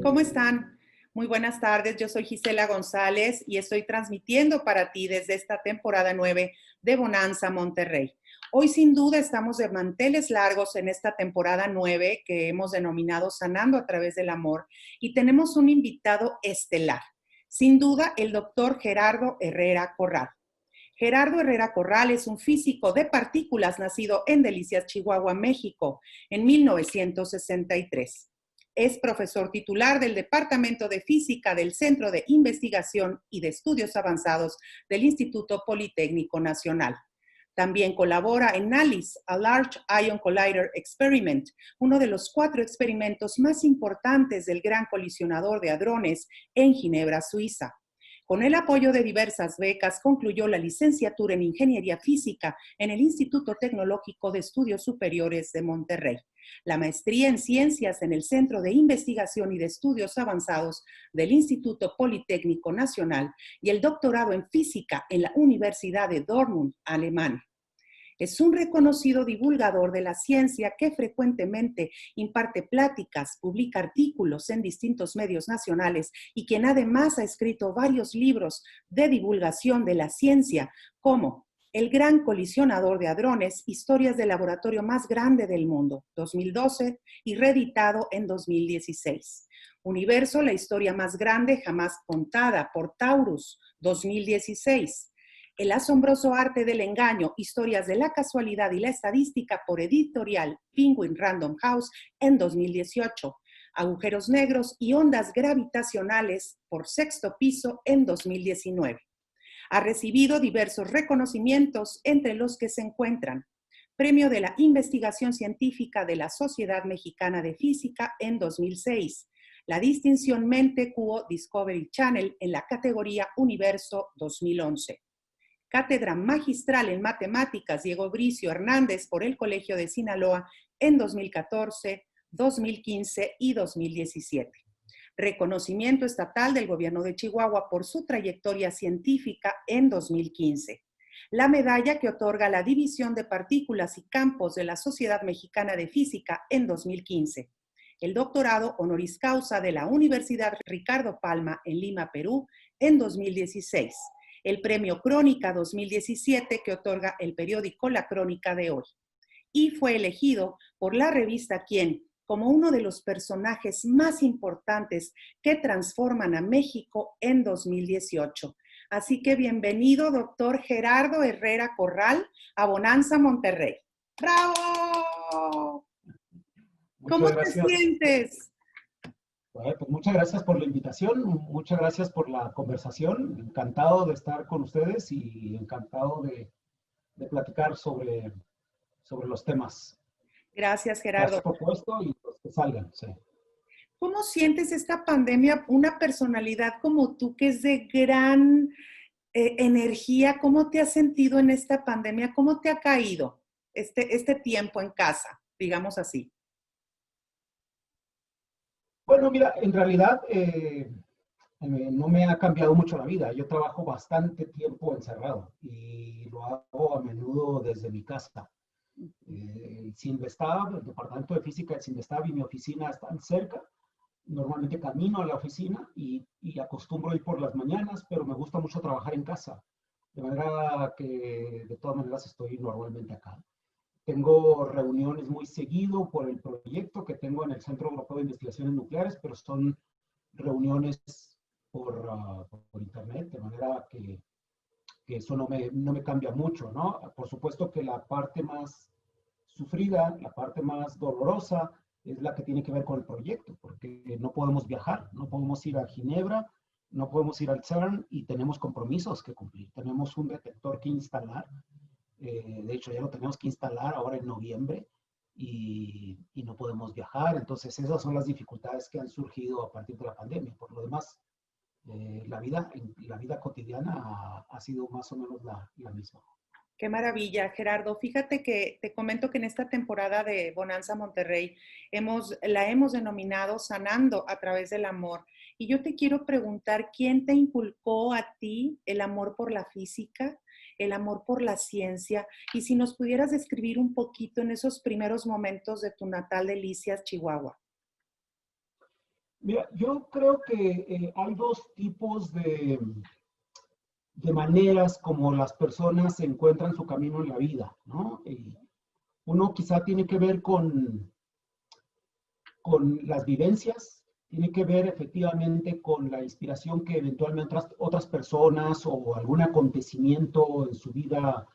¿Cómo están? Muy buenas tardes, yo soy Gisela González y estoy transmitiendo para ti desde esta temporada 9 de Bonanza Monterrey. Hoy sin duda estamos de manteles largos en esta temporada 9 que hemos denominado Sanando a través del amor y tenemos un invitado estelar, sin duda el doctor Gerardo Herrera Corral. Gerardo Herrera Corral es un físico de partículas nacido en Delicias, Chihuahua, México, en 1963. Es profesor titular del Departamento de Física del Centro de Investigación y de Estudios Avanzados del Instituto Politécnico Nacional. También colabora en ALICE, a Large Ion Collider Experiment, uno de los 4 experimentos más importantes del Gran Colisionador de Hadrones en Ginebra, Suiza. Con el apoyo de diversas becas, concluyó la licenciatura en Ingeniería Física en el Instituto Tecnológico de Estudios Superiores de Monterrey, la maestría en Ciencias en el Centro de Investigación y de Estudios Avanzados del Instituto Politécnico Nacional y el doctorado en Física en la Universidad de Dortmund, Alemania. Es un reconocido divulgador de la ciencia que frecuentemente imparte pláticas, publica artículos en distintos medios nacionales y quien además ha escrito varios libros de divulgación de la ciencia, como El Gran Colisionador de Hadrones, Historias del Laboratorio Más Grande del Mundo, 2012, y reeditado en 2016. Universo, la historia más grande jamás contada, por Taurus, 2016. El asombroso arte del engaño, historias de la casualidad y la estadística, por editorial Penguin Random House en 2018. Agujeros negros y ondas gravitacionales, por Sexto Piso en 2019. Ha recibido diversos reconocimientos, entre los que se encuentran Premio de la Investigación Científica de la Sociedad Mexicana de Física en 2006, la distinción Mente Cuo Discovery Channel en la categoría Universo 2011. Cátedra magistral en matemáticas Diego Bricio Hernández por el Colegio de Sinaloa en 2014, 2015 y 2017. Reconocimiento estatal del Gobierno de Chihuahua por su trayectoria científica en 2015. La medalla que otorga la División de Partículas y Campos de la Sociedad Mexicana de Física en 2015. El doctorado honoris causa de la Universidad Ricardo Palma en Lima, Perú, en 2016. El Premio Crónica 2017 que otorga el periódico La Crónica de hoy. Y fue elegido por la revista Quién como uno de los personajes más importantes que transforman a México en 2018. Así que bienvenido, doctor Gerardo Herrera Corral, a Bonanza Monterrey. ¡Bravo! ¿Cómo Muchas te gracias. sientes? Pues muchas gracias por la invitación, muchas gracias por la conversación. Encantado de estar con ustedes y encantado de platicar sobre los temas Gracias, que has Gerardo. propuesto y los que salgan. Sí. ¿Cómo sientes esta pandemia, una personalidad como tú que es de gran energía? ¿Cómo te has sentido en esta pandemia? ¿Cómo te ha caído este tiempo en casa, digamos así? Bueno, mira, en realidad no me ha cambiado mucho la vida. Yo trabajo bastante tiempo encerrado y lo hago a menudo desde mi casa. Sinvestab, el departamento de física de Sinvestab y mi oficina están cerca. Normalmente camino a la oficina y acostumbro ir por las mañanas, pero me gusta mucho trabajar en casa. De manera que de todas maneras estoy normalmente acá. Tengo reuniones muy seguido por el proyecto que tengo en el Centro Europeo de Investigaciones Nucleares, pero son reuniones por internet, de manera que eso no me cambia mucho, ¿no? Por supuesto que la parte más sufrida, la parte más dolorosa, es la que tiene que ver con el proyecto, porque no podemos viajar, no podemos ir a Ginebra, no podemos ir al CERN y tenemos compromisos que cumplir. Tenemos un detector que instalar, de hecho ya lo tenemos que instalar ahora en noviembre y no podemos viajar. Entonces esas son las dificultades que han surgido a partir de la pandemia. Por lo demás, la vida cotidiana ha sido más o menos la misma. Qué maravilla, Gerardo. Fíjate que te comento que en esta temporada de Bonanza Monterrey la hemos denominado Sanando a través del amor. Y yo te quiero preguntar, ¿quién te inculcó a ti el amor por la física, el amor por la ciencia? Y si nos pudieras describir un poquito en esos primeros momentos de tu natal Delicias, Chihuahua. Mira, yo creo que hay dos tipos de maneras como las personas encuentran su camino en la vida, ¿no? Uno quizá tiene que ver con las vivencias, tiene que ver efectivamente con la inspiración que eventualmente otras personas o algún acontecimiento en su vida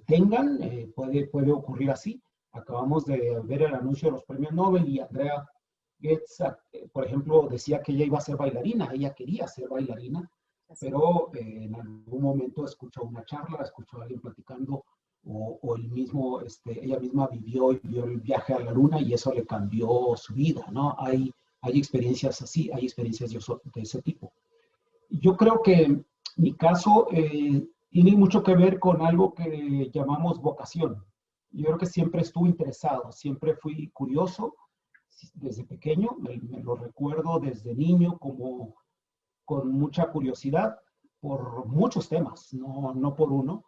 tengan, puede ocurrir así. Acabamos de ver el anuncio de los premios Nobel y Andrea Goetz, por ejemplo, decía que ella iba a ser bailarina, ella quería ser bailarina, pero en algún momento escuchó una charla, escuchó a alguien platicando o ella misma vivió el viaje a la luna y eso le cambió su vida, ¿no? Hay experiencias así, hay experiencias de ese tipo. Yo creo que mi caso tiene mucho que ver con algo que llamamos vocación. Yo creo que siempre estuve interesado, siempre fui curioso desde pequeño, me lo recuerdo desde niño como con mucha curiosidad por muchos temas, no por uno.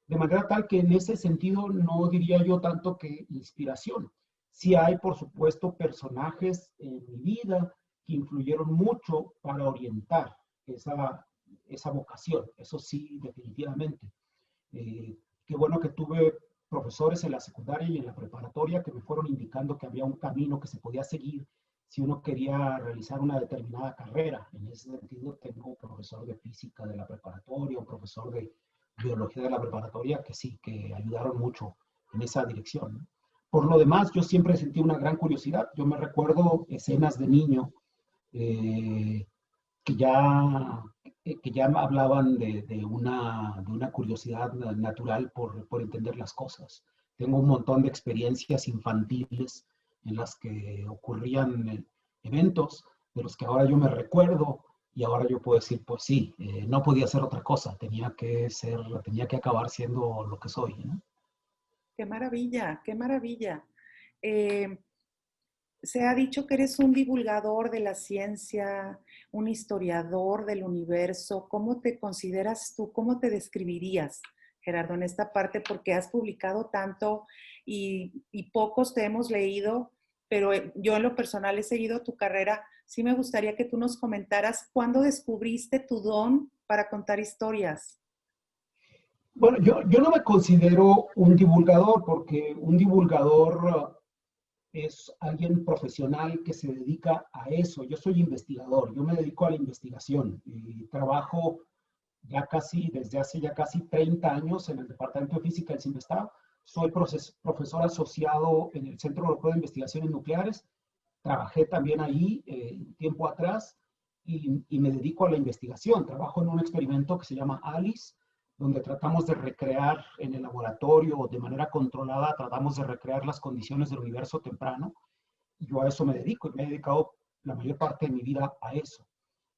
De manera tal que en ese sentido no diría yo tanto que inspiración. Sí hay, por supuesto, personajes en mi vida que influyeron mucho para orientar esa vocación. Eso sí, definitivamente. Qué bueno que tuve profesores en la secundaria y en la preparatoria que me fueron indicando que había un camino que se podía seguir si uno quería realizar una determinada carrera. En ese sentido, tengo un profesor de física de la preparatoria, un profesor de biología de la preparatoria, que sí, que ayudaron mucho en esa dirección, ¿no? Por lo demás, yo siempre sentí una gran curiosidad. Yo me recuerdo escenas de niño eh, que, ya, que ya hablaban de una curiosidad natural por entender las cosas. Tengo un montón de experiencias infantiles en las que ocurrían eventos de los que ahora yo me recuerdo y ahora yo puedo decir, pues sí, no podía ser otra cosa, tenía que acabar siendo lo que soy, ¿no? Qué maravilla, qué maravilla. Eh, Se ha dicho que eres un divulgador de la ciencia, un historiador del universo. ¿Cómo te consideras tú? ¿Cómo te describirías, Gerardo, en esta parte? Porque has publicado tanto y pocos te hemos leído, pero yo en lo personal he seguido tu carrera. Sí me gustaría que tú nos comentaras cuándo descubriste tu don para contar historias. Bueno, yo no me considero un divulgador porque un divulgador es alguien profesional que se dedica a eso. Yo soy investigador, yo me dedico a la investigación y trabajo desde hace ya casi 30 años en el Departamento de Física del CIMBESTAB. Soy profesor asociado en el Centro Europeo de Investigaciones Nucleares. Trabajé también ahí tiempo atrás y me dedico a la investigación. Trabajo en un experimento que se llama ALICE, donde tratamos de recrear en el laboratorio de manera controlada, tratamos de recrear las condiciones del universo temprano. Y yo a eso me dedico y me he dedicado la mayor parte de mi vida a eso.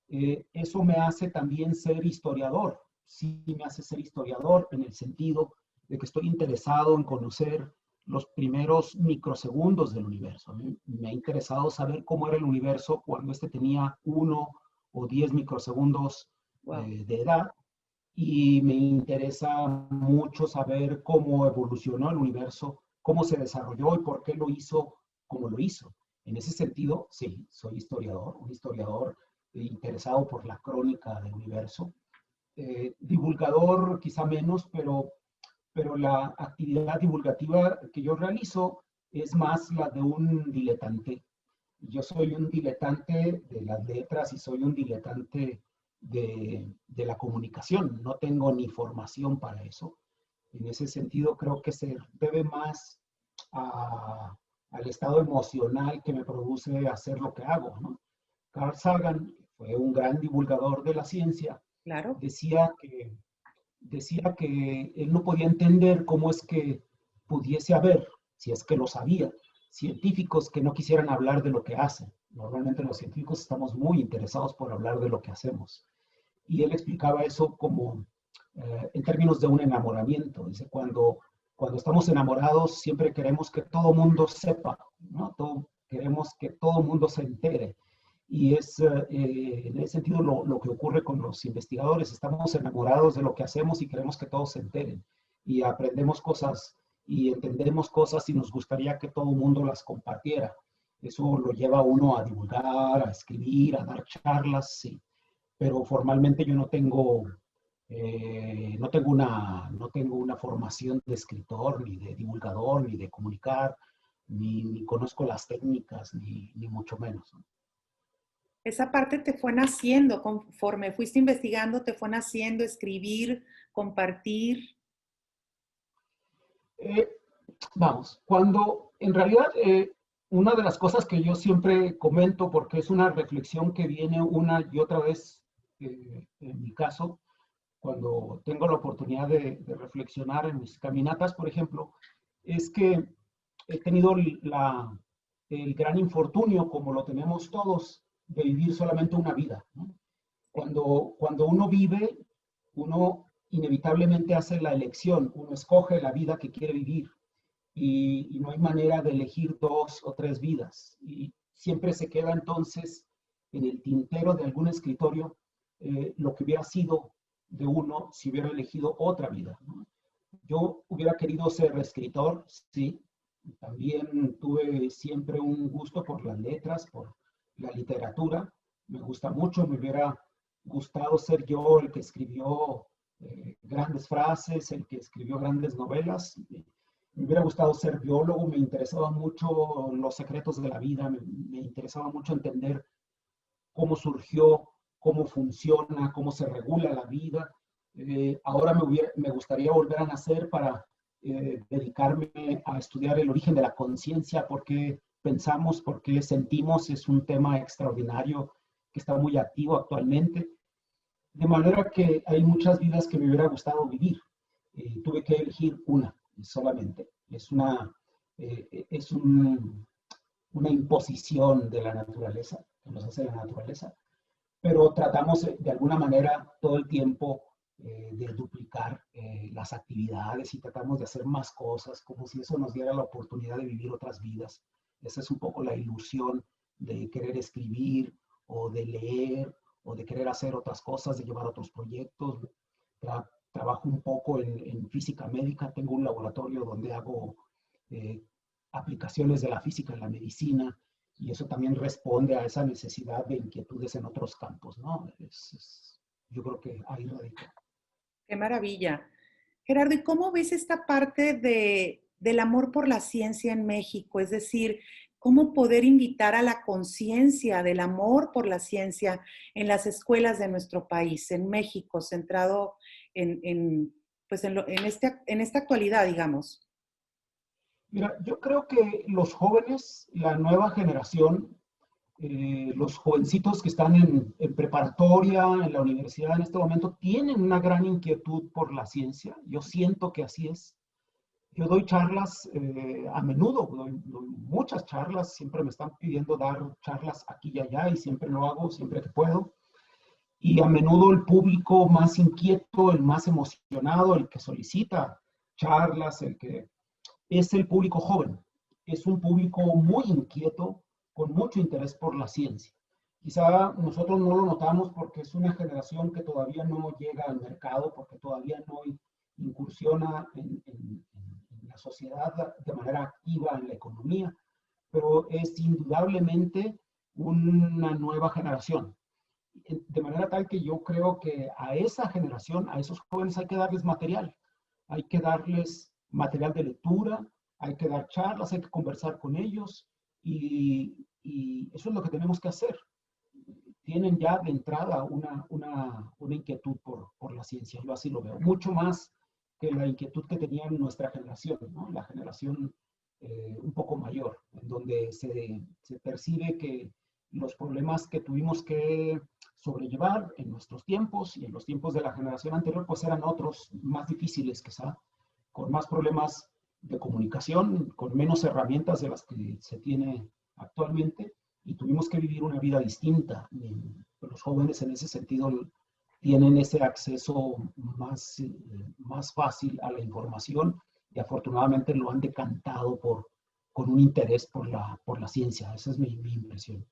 Eso me hace también ser historiador. Sí me hace ser historiador en el sentido de que estoy interesado en conocer los primeros microsegundos del universo. A mí me ha interesado saber cómo era el universo cuando este tenía 1 o 10 microsegundos Wow. de edad y me interesa mucho saber cómo evolucionó el universo, cómo se desarrolló y por qué lo hizo como lo hizo. En ese sentido, sí, soy historiador, un historiador interesado por la crónica del universo. Divulgador quizá menos, pero la actividad divulgativa que yo realizo es más la de un diletante. Yo soy un diletante de las letras y soy un diletante de la comunicación. No tengo ni formación para eso. En ese sentido, creo que se debe más al estado emocional que me produce hacer lo que hago, ¿no? Carl Sagan fue un gran divulgador de la ciencia. Claro. Decía que él no podía entender cómo es que pudiese haber, si es que lo sabía, científicos que no quisieran hablar de lo que hacen. Normalmente los científicos estamos muy interesados por hablar de lo que hacemos. Y él explicaba eso como en términos de un enamoramiento. Dice, cuando estamos enamorados siempre queremos que todo mundo sepa, ¿no? Queremos que todo mundo se entere. Y es en ese sentido lo que ocurre con los investigadores. Estamos enamorados de lo que hacemos y queremos que todos se enteren. Y aprendemos cosas y entendemos cosas y nos gustaría que todo el mundo las compartiera. Eso lo lleva a uno a divulgar, a escribir, a dar charlas, sí. Pero formalmente yo no tengo una formación de escritor, ni de divulgador, ni de comunicar, ni conozco las técnicas, ni mucho menos, ¿no? Esa parte te fue naciendo conforme fuiste investigando, te fue naciendo escribir, compartir. Eh, Vamos, cuando en realidad una de las cosas que yo siempre comento, porque es una reflexión que viene una y otra vez, en mi caso, cuando tengo la oportunidad de reflexionar en mis caminatas, por ejemplo, es que he tenido el gran infortunio, como lo tenemos todos, de vivir solamente una vida, ¿no? Cuando uno vive, uno inevitablemente hace la elección, uno escoge la vida que quiere vivir y no hay manera de elegir dos o tres vidas. Y siempre se queda entonces en el tintero de algún escritorio lo que hubiera sido de uno si hubiera elegido otra vida, ¿no? Yo hubiera querido ser escritor, sí. También tuve siempre un gusto por las letras, por la literatura. Me gusta mucho, me hubiera gustado ser yo el que escribió grandes frases, el que escribió grandes novelas. Me hubiera gustado ser biólogo, me interesaban mucho los secretos de la vida, me interesaba mucho entender cómo surgió, cómo funciona, cómo se regula la vida. Ahora me gustaría volver a nacer para dedicarme a estudiar el origen de la conciencia, por qué pensamos, por qué sentimos. Es un tema extraordinario que está muy activo actualmente. De manera que hay muchas vidas que me hubiera gustado vivir. Tuve que elegir una solamente. Una imposición de la naturaleza, que nos hace la naturaleza, pero tratamos de alguna manera todo el tiempo de duplicar las actividades y tratamos de hacer más cosas, como si eso nos diera la oportunidad de vivir otras vidas. Esa es un poco la ilusión de querer escribir o de leer o de querer hacer otras cosas, de llevar otros proyectos. Trabajo un poco en física médica, tengo un laboratorio donde hago aplicaciones de la física en la medicina, y eso también responde a esa necesidad de inquietudes en otros campos, ¿no? Yo creo que ahí radica. Qué maravilla. Gerardo, ¿y cómo ves esta parte del amor por la ciencia en México? Es decir, ¿cómo poder invitar a la conciencia del amor por la ciencia en las escuelas de nuestro país, en México, centrado pues en esta actualidad, digamos? Mira, yo creo que los jóvenes, la nueva generación, los jovencitos que están en preparatoria, en la universidad en este momento, tienen una gran inquietud por la ciencia. Yo siento que así es. Yo doy charlas a menudo, doy muchas charlas, siempre me están pidiendo dar charlas aquí y allá y siempre lo hago, siempre que puedo. Y a menudo el público más inquieto, el más emocionado, el que solicita charlas, es el público joven. Es un público muy inquieto, con mucho interés por la ciencia. Quizá nosotros no lo notamos porque es una generación que todavía no llega al mercado, porque todavía no incursiona en la sociedad de manera activa en la economía, pero es indudablemente una nueva generación. De manera tal que yo creo que a esa generación, a esos jóvenes hay que darles material. Hay que darles material de lectura, hay que dar charlas, hay que conversar con ellos y eso es lo que tenemos que hacer. Tienen ya de entrada una inquietud por la ciencia, yo así lo veo, mucho más que la inquietud que tenía nuestra generación, ¿no? La generación un poco mayor, en donde se percibe que los problemas que tuvimos que sobrellevar en nuestros tiempos y en los tiempos de la generación anterior, pues eran otros más difíciles quizá, con más problemas de comunicación, con menos herramientas de las que se tiene actualmente, y tuvimos que vivir una vida distinta. Y los jóvenes en ese sentido tienen ese acceso más fácil a la información y afortunadamente lo han decantado con un interés por la ciencia. Esa es mi impresión.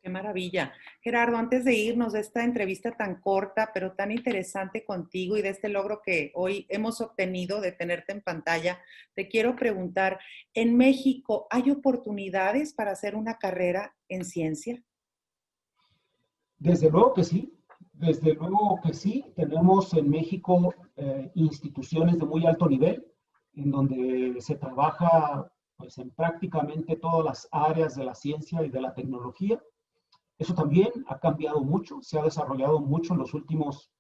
Qué maravilla. Gerardo, antes de irnos de esta entrevista tan corta, pero tan interesante contigo y de este logro que hoy hemos obtenido de tenerte en pantalla, te quiero preguntar, ¿en México hay oportunidades para hacer una carrera en ciencia? Desde luego que sí. Desde luego que sí. Tenemos en México instituciones de muy alto nivel, en donde se trabaja pues, en prácticamente todas las áreas de la ciencia y de la tecnología. Eso también ha cambiado mucho, se ha desarrollado mucho en los últimos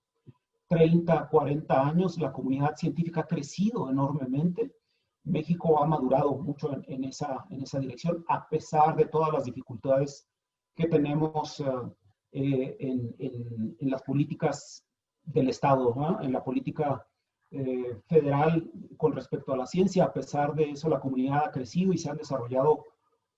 30, 40 años. La comunidad científica ha crecido enormemente. México ha madurado mucho en esa dirección, a pesar de todas las dificultades que tenemos en las políticas del Estado, ¿no? En la política federal con respecto a la ciencia. A pesar de eso, la comunidad ha crecido y se han desarrollado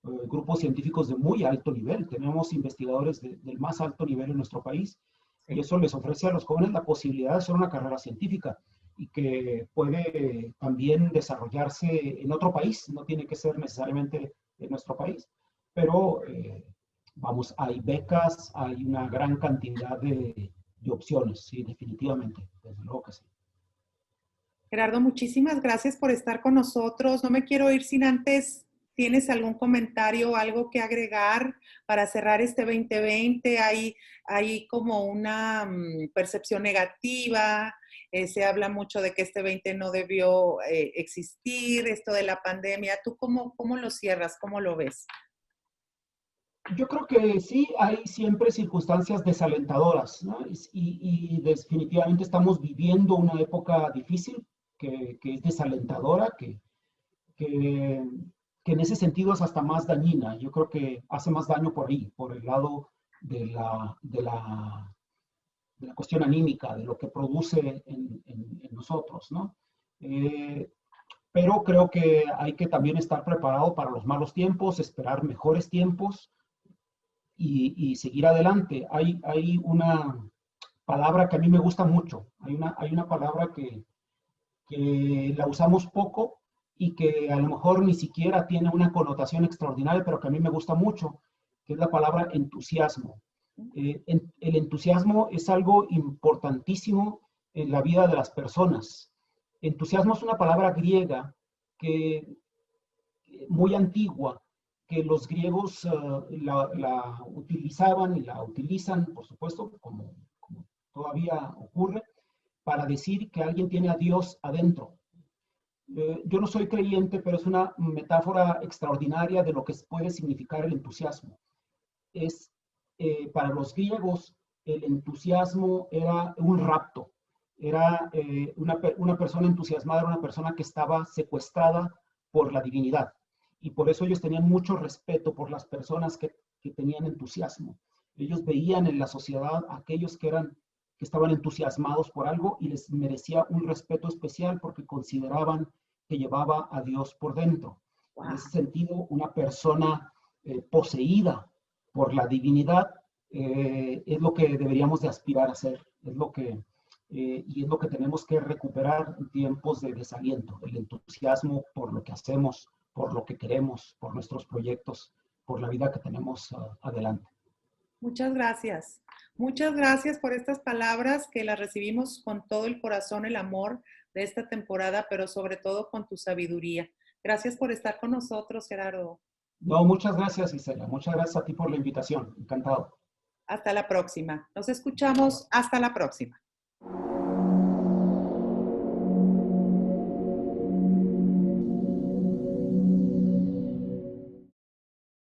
grupos científicos de muy alto nivel. Tenemos investigadores del más alto nivel en nuestro país y eso les ofrece a los jóvenes la posibilidad de hacer una carrera científica y que puede también desarrollarse en otro país, no tiene que ser necesariamente en nuestro país, pero vamos, hay becas, hay una gran cantidad de opciones, sí, definitivamente, desde luego que sí. Gerardo, muchísimas gracias por estar con nosotros. No me quiero ir sin antes. ¿Tienes algún comentario o algo que agregar para cerrar este 2020? Hay como una percepción negativa. Se habla mucho de que este 20 no debió existir, esto de la pandemia. ¿Tú cómo lo cierras? ¿Cómo lo ves? Yo creo que sí, hay siempre circunstancias desalentadoras, ¿no? Y definitivamente estamos viviendo una época difícil que es desalentadora, que, que en ese sentido es hasta más dañina. Yo creo que hace más daño por ahí, por el lado de la cuestión anímica, de lo que produce en nosotros, ¿no? Pero creo que hay que también estar preparado para los malos tiempos, esperar mejores tiempos y seguir adelante. Hay una palabra que a mí me gusta mucho, hay una palabra que la usamos poco y que a lo mejor ni siquiera tiene una connotación extraordinaria, pero que a mí me gusta mucho, que es la palabra entusiasmo. El entusiasmo es algo importantísimo en la vida de las personas. Entusiasmo es una palabra griega que, muy antigua, que los griegos la utilizaban y la utilizan, por supuesto, como todavía ocurre, para decir que alguien tiene a Dios adentro. Yo no soy creyente, pero es una metáfora extraordinaria de lo que puede significar el entusiasmo. Es, para los griegos, el entusiasmo era un rapto. Era una persona entusiasmada, era una persona que estaba secuestrada por la divinidad. Y por eso ellos tenían mucho respeto por las personas que tenían entusiasmo. Ellos veían en la sociedad a aquellos que estaban entusiasmados por algo y les merecía un respeto especial porque consideraban que llevaba a Dios por dentro. Wow. En ese sentido, una persona poseída por la divinidad es lo que deberíamos de aspirar a ser, y es lo que tenemos que recuperar en tiempos de desaliento, el entusiasmo por lo que hacemos, por lo que queremos, por nuestros proyectos, por la vida que tenemos adelante. Muchas gracias. Muchas gracias por estas palabras que las recibimos con todo el corazón, el amor de esta temporada, pero sobre todo con tu sabiduría. Gracias por estar con nosotros, Gerardo. No, muchas gracias, Gisela. Muchas gracias a ti por la invitación. Encantado. Hasta la próxima. Nos escuchamos. Hasta la próxima.